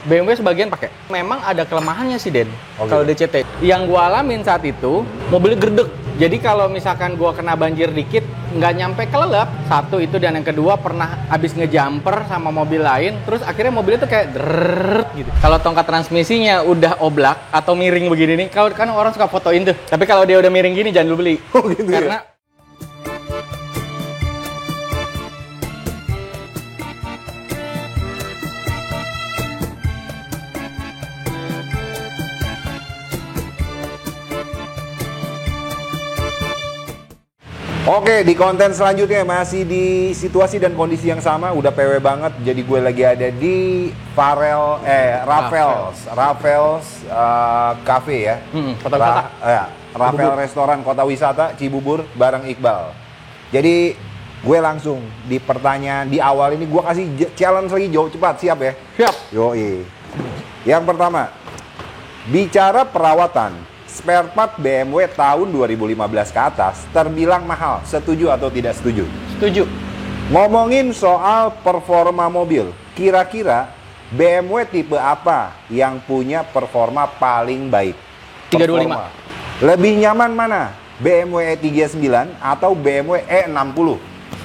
BMW sebagian pakai. Memang ada kelemahannya sih, Den. Oke. Kalau DCT. Yang gua alamin saat itu, mobilnya gerdek. Jadi kalau misalkan gua kena banjir dikit, nggak nyampe kelelep. Satu itu, dan yang kedua pernah abis ngejumper sama mobil lain, terus akhirnya mobilnya tuh kayak drrrrt gitu. Kalau tongkat transmisinya udah oblak atau miring begini nih, kalau kan orang suka fotoin tuh. Tapi kalau dia udah miring gini, jangan lu beli. Oh gitu Karena ya? Oke, di konten selanjutnya masih di situasi dan kondisi yang sama, udah PW banget. Jadi gue lagi ada di Raffles Cafe ya. Kota wisata. Raffles Restoran Kota Wisata Cibubur bareng Iqbal. Jadi gue langsung di pertanyaan di awal ini gue kasih challenge lagi, jauh cepat, siap ya? siap. Yoi. Yang pertama, bicara perawatan. Spare part BMW tahun 2015 ke atas terbilang mahal. Setuju atau tidak setuju? Setuju. Ngomongin soal performa mobil, kira-kira BMW tipe apa yang punya performa paling baik? 325. Performa. Lebih nyaman mana? BMW E39 atau BMW E60?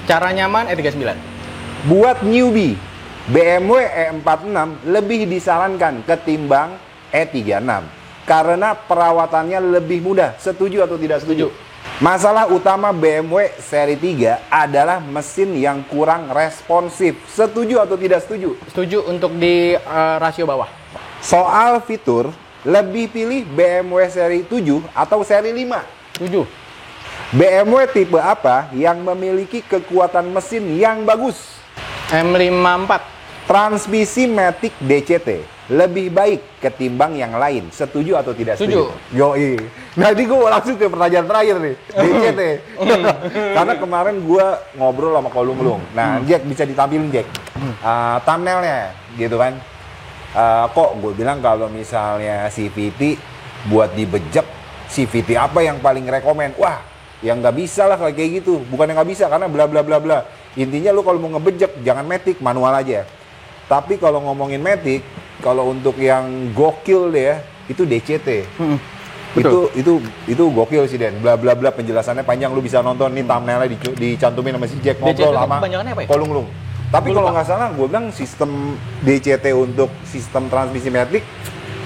Cara nyaman E39. Buat newbie, BMW E46 lebih disarankan ketimbang E36. Karena perawatannya lebih mudah. Setuju atau tidak setuju? Masalah utama BMW seri 3 adalah mesin yang kurang responsif. Setuju atau tidak setuju? Setuju untuk di rasio bawah. Soal fitur, lebih pilih BMW seri 7 atau seri 5? Setuju. BMW tipe apa yang memiliki kekuatan mesin yang bagus? M54. Transmisi Matic DCT lebih baik ketimbang yang lain. Setuju atau tidak setuju? Yoi. Nah, ini gue langsung ke pertanyaan terakhir nih. DCT. Karena kemarin gue ngobrol sama Kolunglung. Nah, Jack bisa ditampilin, Jack. Thumbnailnya gitu kan. Kok gue bilang kalau misalnya CVT buat dibejek, CVT apa yang paling rekomen? Wah, yang nggak bisa lah kayak gitu. Bukan yang nggak bisa, karena bla bla bla bla. Intinya lu kalau mau ngebejek jangan Matic, manual aja. Tapi kalau ngomongin Matic, kalau untuk yang gokil deh ya, itu DCT. Itu gokil sih, Den. Bla bla bla, penjelasannya panjang, lu bisa nonton nih thumbnailnya dicantumin sama si Jack ngobrol sama Kolunglung. Tapi kalau nggak salah, gue bilang sistem DCT untuk sistem transmisi Matic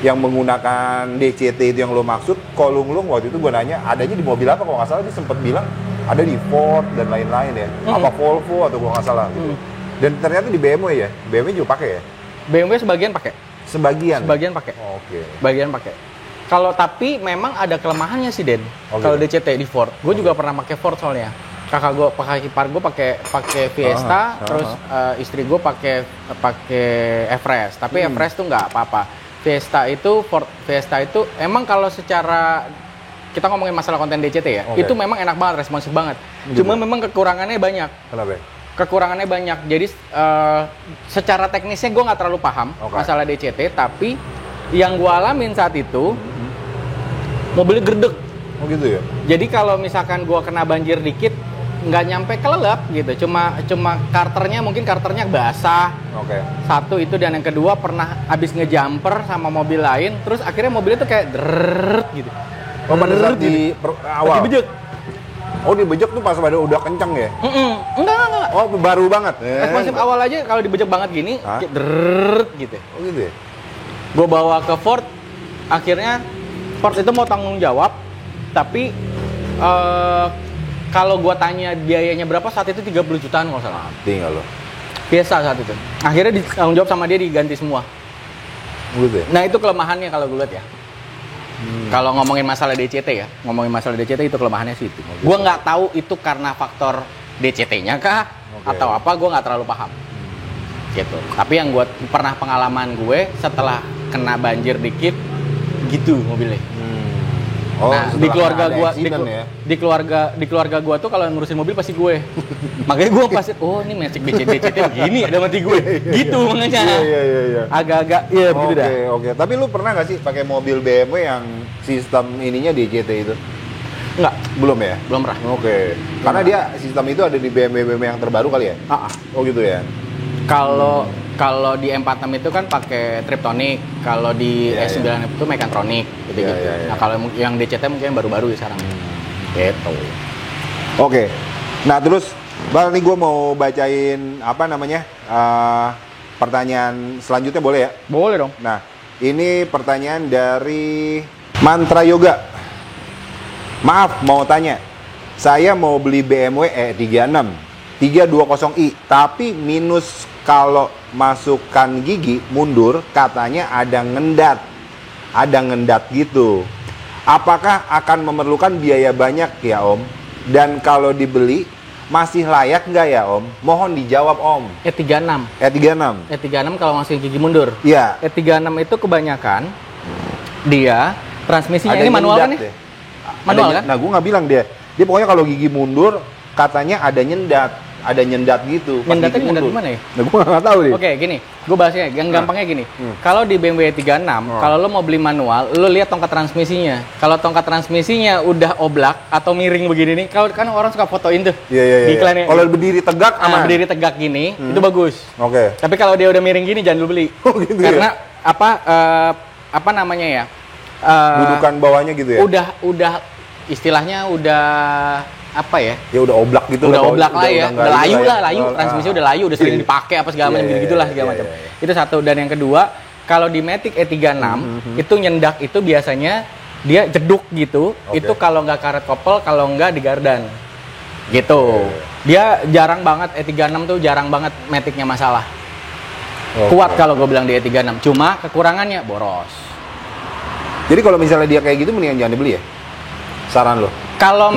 yang menggunakan DCT itu yang lo maksud, Kolunglung waktu itu gue nanya adanya di mobil apa, kalau nggak salah dia sempat bilang ada di Ford dan lain-lain ya, apa Volvo atau gue nggak salah gitu. Dan ternyata di BMW ya, BMW juga pakai ya? BMW sebagian pakai. Sebagian pakai. Oke. Bagian pakai. Kalau tapi memang ada kelemahannya sih, Den. Kalau DCT di Ford. Gue juga pernah pakai Ford soalnya. Kakak gue, kakak ipar gue pakai Fiesta, terus istri gue pakai Everest. Tapi Everest tuh nggak apa-apa. Ford Fiesta itu emang kalau secara kita ngomongin masalah konten DCT ya, itu memang enak banget, responsif banget. Cuma memang kekurangannya banyak. Kenapa? Kekurangannya banyak, jadi secara teknisnya gue nggak terlalu paham masalah DCT, tapi yang gue alamin saat itu mobilnya gerdek. Oh gitu ya? Jadi kalau misalkan gue kena banjir dikit, nggak nyampe kelelep gitu, cuma karternya basah. Satu itu, dan yang kedua pernah abis ngejumper sama mobil lain, terus akhirnya mobilnya tuh kayak drrrrt gitu. Oh, pada saat di awal? Dibejek. Oh, dibejek tuh pas udah kenceng ya? Enggak. Oh, baru banget? Responsif awal aja kalau dibejek banget gini, kayak drrrrt gitu. Oh gitu ya? Gue bawa ke Ford, akhirnya Ford itu mau tanggung jawab, tapi kalau gue tanya biayanya berapa saat itu 30 jutaan kalau salah. Tinggal lo. Biasa saat itu. Akhirnya ditanggung jawab sama dia, diganti semua. Gitu ya? Nah itu kelemahannya kalau gue lihat ya. Kalau ngomongin masalah DCT itu kelemahannya sih itu. Gue nggak tahu itu karena faktor DCT-nya kah atau apa, gue nggak terlalu paham. Gitu. Tapi yang gue pernah pengalaman gue setelah kena banjir dikit gitu mobilnya. Nah, di keluarga gua tuh kalau ngurusin mobil pasti gue. Makanya gue pasti ini Matic DCT begini ada mati gue. Gitu makanya. Iya. Agak-agak begitu dah. Oke. Tapi lu pernah nggak sih pakai mobil BMW yang sistem ininya DCT itu? Enggak, belum ya? Belum pernah. Oke. Karena dia sistem itu ada di BMW yang terbaru kali ya? Oh gitu ya. Kalau Kalau di M46 itu kan pakai Triptonic, kalau di S96 itu Mechatronic gitu. Nah, kalau yang DCT mungkin baru-baru ya sekarang. Gitu. Oke. Nah, terus Bang, nih gue mau bacain apa namanya? Pertanyaan selanjutnya boleh ya? Boleh dong. Nah, ini pertanyaan dari Mantra Yoga. Maaf, mau tanya. Saya mau beli BMW E36 320i, tapi minus kalau masukkan gigi mundur katanya ada ngendat. Ada ngendat gitu. Apakah akan memerlukan biaya banyak ya Om? Dan kalau dibeli masih layak nggak ya Om? Mohon dijawab Om. E36. E36 kalau masukin gigi mundur. Iya. E36 itu kebanyakan dia transmisinya Ada ini manual kan ya? Manual kan? Nah, gue nggak bilang dia pokoknya kalau gigi mundur katanya ada nyendat gitu. Nyendatnya nyendat gimana ya? Nah, gue nggak tahu deh. Oke, gini, gue bahasnya yang gampangnya gini. Kalau di BMW 36, kalau lo mau beli manual, lo lihat tongkat transmisinya. Kalau tongkat transmisinya udah oblak atau miring begini nih, kalau kan orang suka fotoin tuh di iklannya. Kalau berdiri tegak aman. Berdiri tegak gini, itu bagus. Oke. Tapi kalau dia udah miring gini, jangan lo beli. Oh, gitu Karena apa namanya ya? Dudukan bawahnya gitu ya? Udah istilahnya udah apa ya? Ya udah oblak gitu udah oblak lah ya. Udah layu lah, transmisi udah layu, udah sering dipakai apa segala macam gitulah segala macam. Itu satu. Dan yang kedua, kalau di Matic E36 itu nyendak itu biasanya dia jeduk gitu. Itu kalau nggak karet kopel, kalau nggak di gardan. Gitu. Dia jarang banget E36 tuh jarang banget Matic-nya masalah. Kuat kalau gue bilang di E36. Cuma kekurangannya boros. Jadi kalau misalnya dia kayak gitu mendingan jangan dibeli ya? Saran lo? Kalau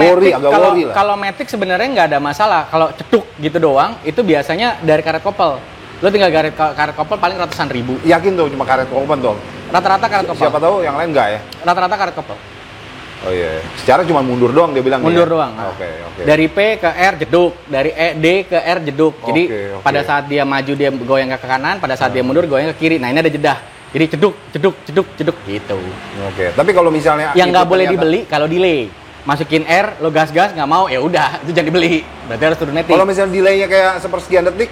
Matic sebenarnya nggak ada masalah. Kalau cetuk gitu doang, itu biasanya dari karet kopel. Lo tinggal karet kopel paling ratusan ribu. Yakin tuh cuma karet kopel tuh? Rata-rata karet kopel. Siapa tahu yang lain nggak ya? Rata-rata karet kopel. Oh iya. Secara cuma mundur doang dia bilang. Mundur doang. Oke. Dari P ke R jeduk, dari D ke R jeduk. Jadi pada saat dia maju dia goyang ke kanan, pada saat dia mundur goyang ke kiri. Nah ini ada jedah. Jadi ceduk gitu. Oke. Tapi kalau misalnya yang nggak boleh dibeli kalau delay. Masukin R, lo gas-gas nggak mau, ya udah itu jangan dibeli. Berarti harus turun Matic. Kalau misalnya delaynya kayak sepersekian detik,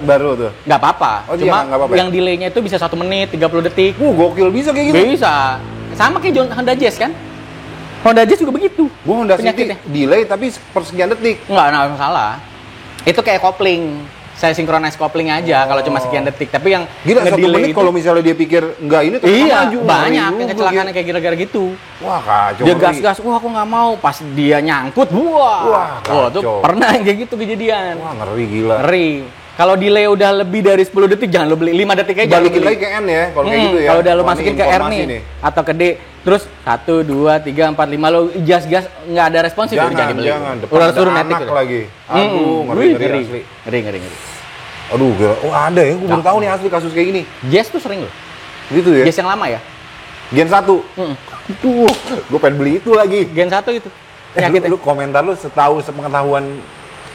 baru tuh. Nggak apa-apa. Cuma nggak apa-apa, yang delaynya itu bisa 1 menit, 30 detik. Gokil bisa kayak gitu. Bisa. Sama kayak Honda Jazz kan? Honda Jazz juga begitu. Gua Honda City delay tapi sepersekian detik. Nggak masalah. Itu kayak kopling. Saya synchronize kopling aja kalau cuma sekian detik. Tapi yang gila 1 menit itu, kalau misalnya dia pikir enggak ini tuh maju. Banyak yang kecelakaan kayak gara-gara gitu. Wah, kacau. Dia gas-gas, wah aku nggak mau. Pas dia nyangkut, wah tuh pernah kayak gitu kejadian. Wah, ngeri gila. Ngeri. Kalau delay udah lebih dari 10 detik jangan lo beli, 5 detik aja. Balikin lagi ke N ya, kalau kayak gitu ya. Kalau udah lo masukin ke R nih atau ke D, terus 1, 2, 3, 4, 5 lo gas nggak ada responsif, jangan dibeli. Jangan, udah suruh Matic lagi. Aduh, ngeri asli. Ngeri. Aduh, gila. Oh ada ya, gue baru tahu nih asli kasus kayak gini. Jazz tuh sering loh. Gitu ya? Jazz yang lama ya? Gen 1? Tuh, gue pengen beli itu lagi. Gen 1 itu. Lu komentar lu sepengetahuan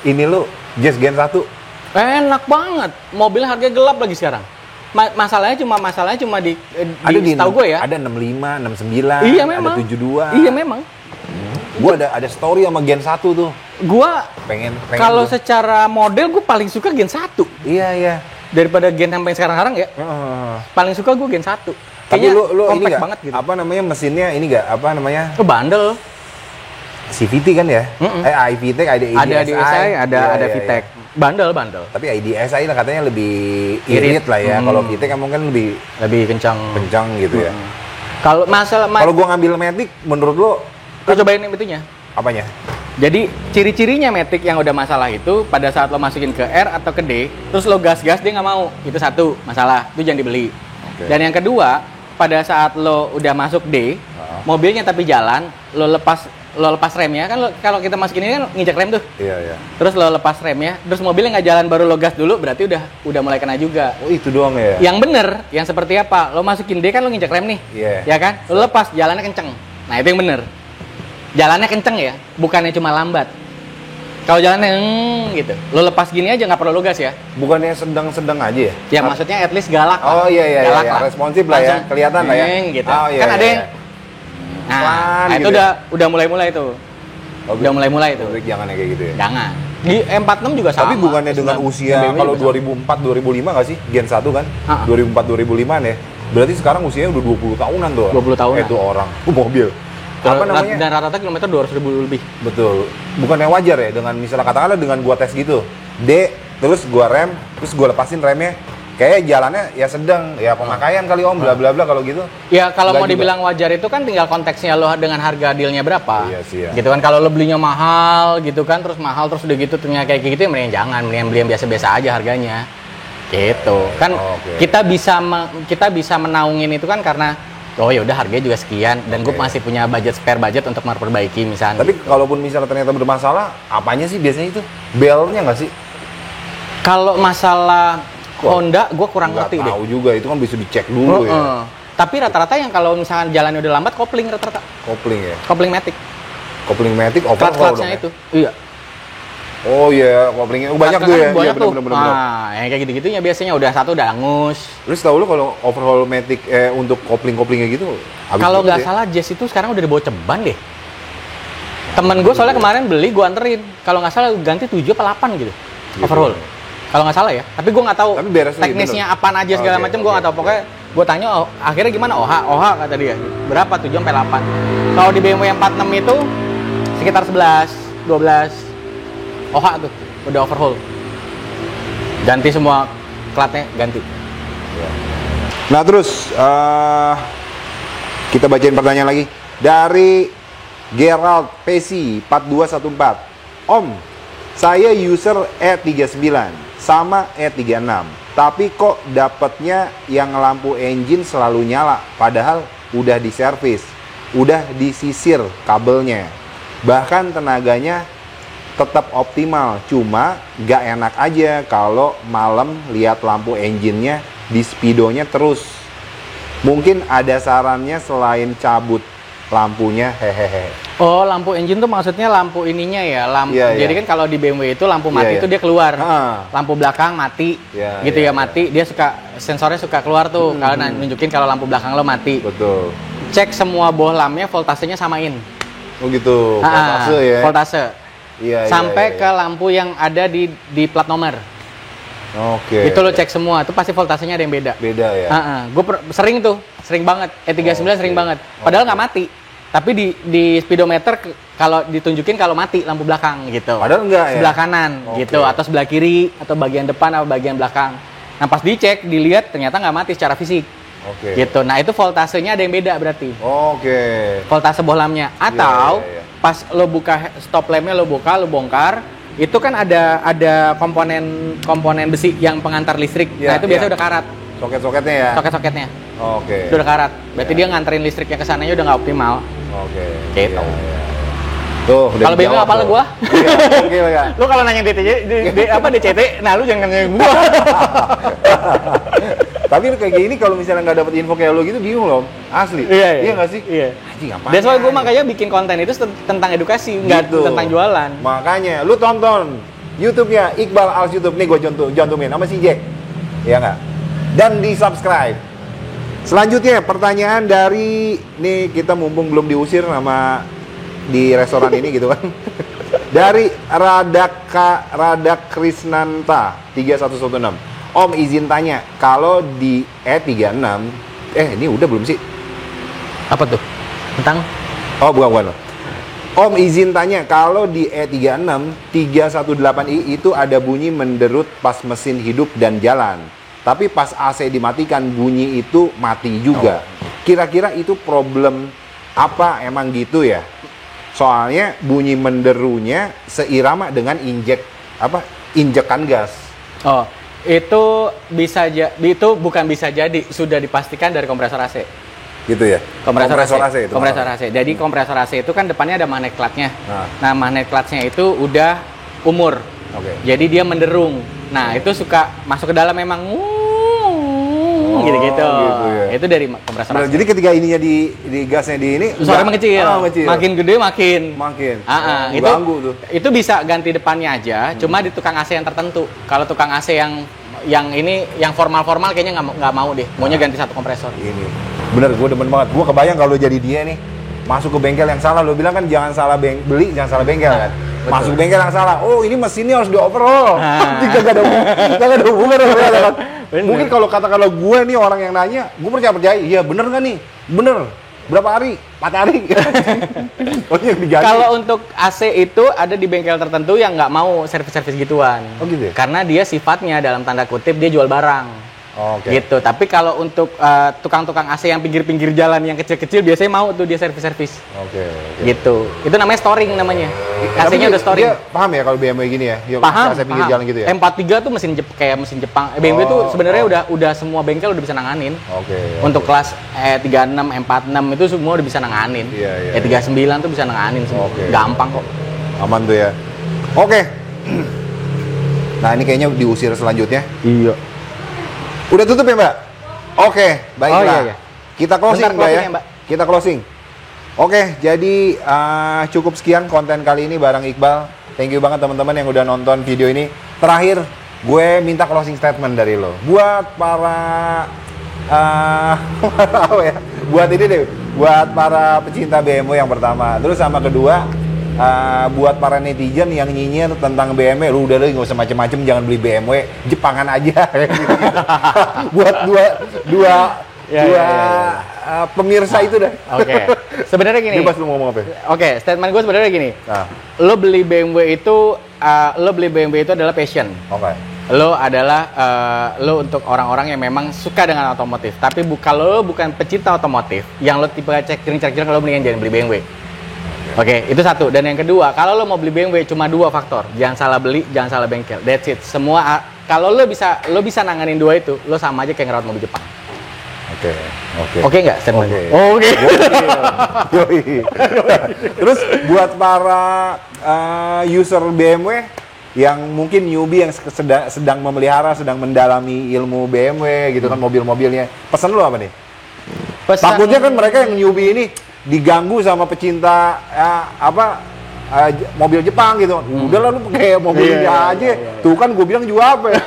ini lu, Jazz Gen 1? Enak banget. Mobil harga gelap lagi sekarang. Masalahnya cuma di tahu gue ya. Ada 65, 69, iya, memang. Ada 72. Iya memang. Gue ada story sama Gen 1 tuh. Gua pengen kalau secara model gue paling suka Gen 1. Iya. Daripada Gen sampai sekarang ya. Paling suka gue Gen 1. Tapi lu ini gak, banget gitu. apa namanya mesinnya ini gak, apa namanya? Bandel. CVT kan ya? iVTEC, ada IDSI, ada VTEC. Bandel. Tapi IDSI lah katanya lebih irit lah ya. Kalau VTEC kan mungkin lebih kencang gitu ya. Kalau kalau gua ngambil Matic, menurut lo cobain itunya. Apanya? Jadi ciri-cirinya Matic yang udah masalah itu pada saat lo masukin ke R atau ke D, terus lo gas-gas dia nggak mau. Itu satu masalah, itu jangan dibeli. Dan yang kedua, pada saat lo udah masuk D, mobilnya tapi jalan, lo lepas remnya kan kalau kita masukin ini kan nginjak rem tuh. Iya. Terus lo lepas remnya, terus mobilnya nggak jalan baru lo gas dulu, berarti udah mulai kena juga. Oh itu doang ya? Yang bener, yang seperti apa? Lo masukin D kan lo nginjak rem nih, ya kan? Lo lepas jalannya kenceng. Nah itu yang bener. Jalannya kenceng ya, bukannya cuma lambat. Kalau jalannya gitu, lo lepas gini aja nggak perlu lo gas ya. Bukannya sedang-sedang aja ya? Ya maksudnya at least galak. Oh iya. Galak lah. Responsif lah ya, kelihatan lah ya. Gitu. Oh, iya, kan ada yang. Nah, itu gitu. udah mulai-mulai tuh. Udah mulai-mulai tuh. Jangan kayak gitu ya. Jangan. Di M46 juga sama. Tapi bukannya dengan usia kalau 2004 2005 nggak sih Gen 1 kan? 2004 2005 ya. Berarti sekarang usianya udah 20 tahunan tuh. 20 tahunan. Itu orang mobil. Apa namanya? Dan rata-rata kilometer 200.000 lebih. Betul. Bukannya wajar ya dengan misalnya katakanlah dengan gua tes gitu. D, terus gua rem, terus gua lepasin remnya. Kayak jalannya ya sedang, ya pemakaian kali om, bla bla bla kalau gitu. Ya kalau mau dibilang wajar itu kan tinggal konteksnya lo dengan harga dealnya berapa. Iya sih ya. Gitu kan, kalau lo belinya mahal gitu kan, terus mahal terus udah gitu ternyata kayak gitu ya mending jangan, mending beli yang biasa-biasa aja harganya. Gitu. Kan kita bisa menaungin itu kan karena oh ya udah harganya juga sekian dan gue masih punya spare budget untuk memperbaiki misalnya. Tapi kalaupun misalnya ternyata bermasalah, apanya sih biasanya itu? Belnya nggak sih? Kalau masalah Honda, gue kurang ngerti deh. Tahu juga, itu kan bisa dicek dulu ya. Tapi rata-rata yang kalau misalkan jalannya udah lambat, kopling rata-rata. Kopling ya? Kopling matic. Kopling matic, overhaul dong itu. Iya. Oh iya, koplingnya banyak tuh ya? Banyak iya, tuh. Nah, yang kayak gitu-gitunya biasanya udah satu udah angus. Terus tahu lu kalau overhaul matic untuk kopling-koplingnya gitu? Kalau nggak salah Jazz itu sekarang udah dibawa ceban deh. Temen gue soalnya kemarin beli, gue anterin. Kalau nggak salah ganti 7 apa 8 gitu. Overhaul. Kalau nggak salah ya, tapi gue nggak tahu teknisnya apaan aja segala macam, gue nggak tahu. Pokoknya gue tanya, akhirnya gimana? OH kata dia. Berapa? 7 sampai 8. Kalau di BMW yang 46 itu sekitar 11, 12 OH tuh, udah overhaul. Ganti semua klatnya, ganti. Nah terus kita bacain pertanyaan lagi dari Gerald PC 4214. Om, saya user E39 sama E36, tapi kok dapatnya yang lampu engine selalu nyala, padahal udah diservis, udah disisir kabelnya, bahkan tenaganya tetap optimal, cuma nggak enak aja kalau malam lihat lampu engine-nya di speedonya terus. Mungkin ada sarannya selain cabut lampunya, hehehe. Oh, lampu engine tuh maksudnya lampu ininya ya, lampu. Jadi kan kalau di BMW itu lampu mati itu dia keluar. Lampu belakang mati. Gitu ya mati, dia sensornya suka keluar tuh kalau nunjukin kalau lampu belakang lo mati. Betul. Cek semua bohlamnya voltasenya samain. Oh gitu. Voltase ya. Voltase. Sampai ke lampu yang ada di plat nomor. Oke. Itu lo cek semua, itu pasti voltasenya ada yang beda. Beda ya. Gue sering banget. E39 sering banget. Padahal nggak mati. Tapi di speedometer kalau ditunjukin kalau mati lampu belakang gitu. Padahal enggak ya. Sebelah kanan gitu atau sebelah kiri atau bagian depan atau bagian belakang. Nah, pas dicek, dilihat ternyata nggak mati secara fisik. Gitu. Nah, itu voltasenya ada yang beda berarti. Voltase bohlamnya atau pas lo buka stop lampnya lo bongkar, itu kan ada komponen besi yang pengantar listrik. Nah, itu biasanya udah karat. Soket-soketnya ya. Soket-soketnya. Itu udah karat. Berarti dia nganterin listriknya ke sananya udah nggak optimal. Gitu. Tuh, kalau BMW apalah gua. Lu kalau nanya DCT, nah lu jangan nanya gua. Tapi kayak gini kalau misalnya nggak dapet info kayak lo gitu bingung loh, asli. Iya nggak sih? Iya. That's why gue makanya bikin konten itu tentang edukasi, nggak tentang jualan. Makanya lu tonton YouTube-nya Iqbal Als YouTube nih, gue jontumin sama si Jack, ya nggak? Dan di subscribe. Selanjutnya pertanyaan dari nih, kita mumpung belum diusir sama di restoran ini gitu kan. Dari Radak Krisnanta 3116. Om izin tanya, kalau di E36, ini udah belum sih? Apa tuh? Tentang? Oh bukan. Om izin tanya, kalau di E36 318i itu ada bunyi menderut pas mesin hidup dan jalan. Tapi pas AC dimatikan bunyi itu mati juga. Kira-kira itu problem apa, emang gitu ya? Soalnya bunyi menderunya seirama dengan injekan gas. Oh, itu bukan bisa jadi, sudah dipastikan dari kompresor AC. Gitu ya? Kompresor AC itu. Kompresor AC. Jadi kompresor AC itu kan depannya ada magnet clutch-nya. Nah, magnet clutch-nya itu udah umur. Jadi dia menderung. Nah, itu suka masuk ke dalam memang gitu-gitu. Ya. Itu dari kompresor AC. Jadi ketika ininya di gasnya di ini suara mengecil. Makin gede makin. Itu ganggu tuh. Itu bisa ganti depannya aja, cuma di tukang AC yang tertentu. Kalau tukang AC yang ini yang formal-formal kayaknya nggak mau deh. Maunya ganti satu kompresor. Ini. Bener, gue demen banget. Gue kebayang kalau jadi dia nih masuk ke bengkel yang salah. Lo bilang kan jangan salah beli, jangan salah bengkel kan. Masuk bengkel yang salah. Oh, ini mesinnya harus di-overhaul. Nah. Gak ada hubungan. Mungkin kalau katakanlah gue nih orang yang nanya, gue percaya. Iya, bener nggak nih? Bener. Berapa hari? 4 hari. Oh, yang diganti. Kalau untuk AC itu ada di bengkel tertentu yang nggak mau servis-servis gituan. Oh, gitu ya? Karena dia sifatnya dalam tanda kutip dia jual barang. Oke. Gitu. Tapi kalau untuk tukang-tukang AC yang pinggir-pinggir jalan yang kecil-kecil biasanya mau tuh dia servis-servis. Oke. Gitu. Itu namanya storing namanya. AC-nya udah storing. Dia paham ya kalau BMW gini ya? Paham. AC pinggir jalan gitu ya? M43 tuh kayak mesin Jepang. BMW tuh sebenarnya udah semua bengkel udah bisa nanganin. Oke. Untuk kelas E36, M46 itu semua udah bisa nanganin. Iya. E39 tuh bisa nanganin semua. Oke. Gampang kok. Aman tuh ya. Oke. Nah, ini kayaknya diusir selanjutnya. Iya. Udah tutup ya, Mbak? Oke, baiklah. Iya. Kita closing, Bentar, Mbak ya. closing ya, Mbak. Kita closing. Oke, jadi cukup sekian konten kali ini bareng Iqbal. Thank you banget teman-teman yang udah nonton video ini. Terakhir, gue minta closing statement dari lo. Buat para apa ya? Buat ini deh, buat para pecinta BMW yang pertama. Terus sama kedua, buat para netizen yang nyinyir tentang BMW, lu udah nggak usah macem-macem, jangan beli BMW, Jepangan aja. Buat dua pemirsa itu dah. Oke. Sebenarnya gini. Bebas lu ngomong apa? Oke, statement gue sebenarnya gini. Nah. Lo beli BMW itu adalah passion. Oke. Lo adalah lo untuk orang-orang yang memang suka dengan otomotif. Tapi kalau lo bukan pecinta otomotif, yang lo tipe cek-cek kalau beli jangan beli BMW. Oke, itu satu. Dan yang kedua, kalau lo mau beli BMW cuma 2 faktor. Jangan salah beli, jangan salah bengkel. That's it. Semua kalau lo bisa nanganin 2 itu, lo sama aja kayak ngerawat mobil Jepang. Oke. Oke nggak statement? Oke. Oke. Terus buat para user BMW yang mungkin newbie yang sedang memelihara, sedang mendalami ilmu BMW gitu kan, mobil-mobilnya. Pesan lo apa nih? Takutnya kan mereka yang newbie ini diganggu sama pecinta mobil Jepang gitu. Udahlah lu pakai mobilnya aja. Tuh kan gue bilang juga apa ya.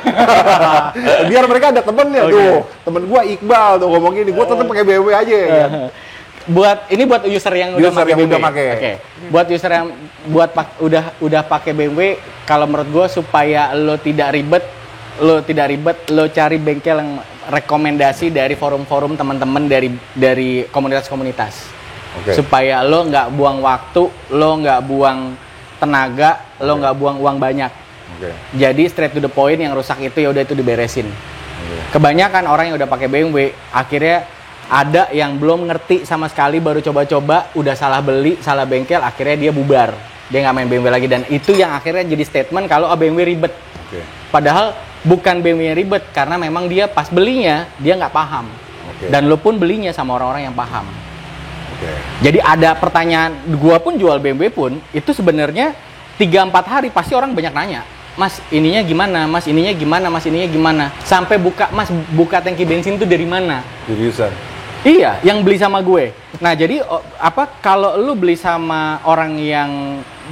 Biar mereka ada temennya tuh. Temen gue Iqbal tuh ngomong gini, gue tetap pakai BMW aja ya. Buat user yang udah pakai BMW. Oke. Buat user yang udah pakai BMW, kalau menurut gue supaya lo tidak ribet, lo cari bengkel yang rekomendasi dari forum-forum teman-teman dari komunitas-komunitas. Okay. Supaya lo nggak buang waktu, lo nggak buang tenaga, lo nggak buang uang banyak. Okay. Jadi straight to the point, yang rusak itu ya udah itu diberesin. Okay. Kebanyakan orang yang udah pakai BMW akhirnya ada yang belum ngerti sama sekali, baru coba-coba udah salah beli, salah bengkel, akhirnya dia bubar, dia nggak main BMW lagi, dan itu yang akhirnya jadi statement kalau BMW ribet. Okay. Padahal bukan BMW yang ribet, karena memang dia pas belinya dia nggak paham. Okay. Dan lo pun belinya sama orang-orang yang paham. Jadi ada pertanyaan, gua pun jual BMW pun, itu sebenarnya 3-4 hari pasti orang banyak nanya, Mas ininya gimana, Mas ininya gimana, Mas ininya gimana. Sampai Mas buka tangki bensin itu dari mana? Seriusan? Iya, yang beli sama gue. Nah jadi kalau lu beli sama orang yang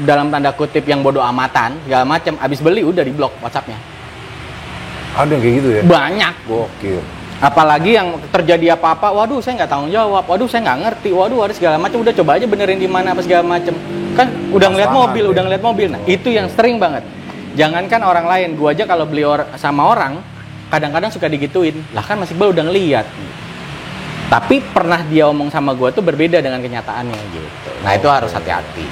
dalam tanda kutip yang bodoh amatan, segala macam, abis beli udah di blok WhatsApp-nya. Ada yang kayak gitu ya? Banyak. Gokil. Apalagi yang terjadi apa-apa, waduh saya nggak tanggung jawab, waduh saya nggak ngerti, waduh ada segala macam, udah coba aja benerin di mana apa segala macam. Kan udah ngeliat mobil, Nah, itu yang sering banget. Jangankan orang lain, gua aja kalau beli sama orang, kadang-kadang suka digituin. Lah kan Mas Iqbal udah ngeliat. Tapi pernah dia omong sama gua tuh berbeda dengan kenyataannya gitu. Nah, itu harus hati-hati.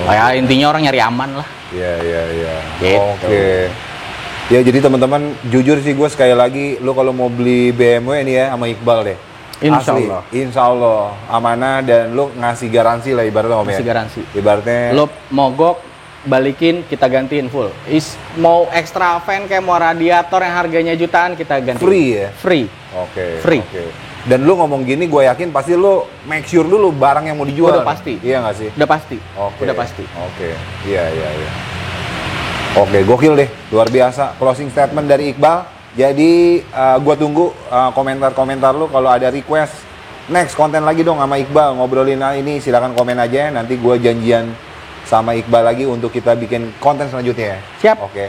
Ya intinya orang nyari aman lah. Iya. Gitu. Oke. Ya jadi teman-teman, jujur sih gue sekali lagi, lo kalau mau beli BMW nih ya sama Iqbal deh. Insya Allah amanah, dan lo ngasih garansi lah ibaratnya om ya. Ngasih garansi. Ibaratnya lo mogok, balikin, kita gantiin full. Mau extra fan kayak mau radiator yang harganya jutaan, kita ganti. Free ya? Free. Oke. Free. Okay. Dan lo ngomong gini, gue yakin pasti lo make sure dulu barang yang mau dijual. Udah pasti. Iya nggak sih? Udah pasti. Okay. Udah pasti. Oke. Iya. Oke, gokil deh, luar biasa. Closing statement dari Iqbal. Jadi gue tunggu komentar-komentar lu. Kalau ada request next konten lagi dong sama Iqbal, ngobrolin ini, silakan komen aja. Nanti gue janjian sama Iqbal lagi untuk kita bikin konten selanjutnya ya. Siap. Oke.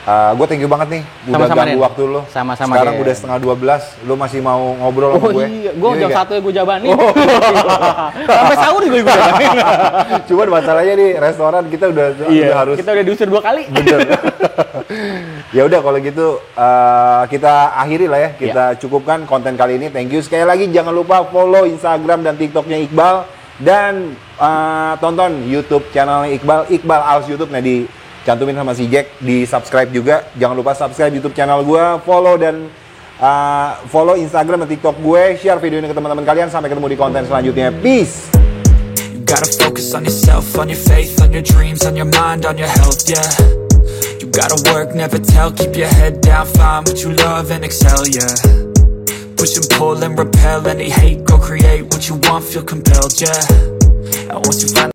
Gue thank you banget nih, udah Sama-sama, ganggu Den. waktu lo. Sama-sama, Sekarang Den. udah setengah 12, lo masih mau ngobrol sama gue? Iya, gue Iya jam nggak? 1 ya gue jabanin. Sampai sahur juga gue jabanin. Cuman masalahnya di restoran kita udah harus. Kita udah diusir 2 kali. Bener. Ya udah kalau gitu kita akhiri lah ya, kita cukupkan konten kali ini. Thank you sekali lagi, jangan lupa follow Instagram dan TikToknya Iqbal dan tonton YouTube channelnya Iqbal Als YouTube. Nah dicantumin sama si Jack, di subscribe juga. Jangan lupa subscribe YouTube channel gue, follow dan follow Instagram dan TikTok gue, share video ini ke teman-teman kalian. Sampai ketemu di konten selanjutnya. Peace. You gotta focus on yourself, on your faith, on your dreams, on your mind, on your health, yeah. You gotta work, never tell, keep your head down, find what you love and excel, yeah. Push and pull and repel any hate, go create what you want, feel compelled, yeah. And once you find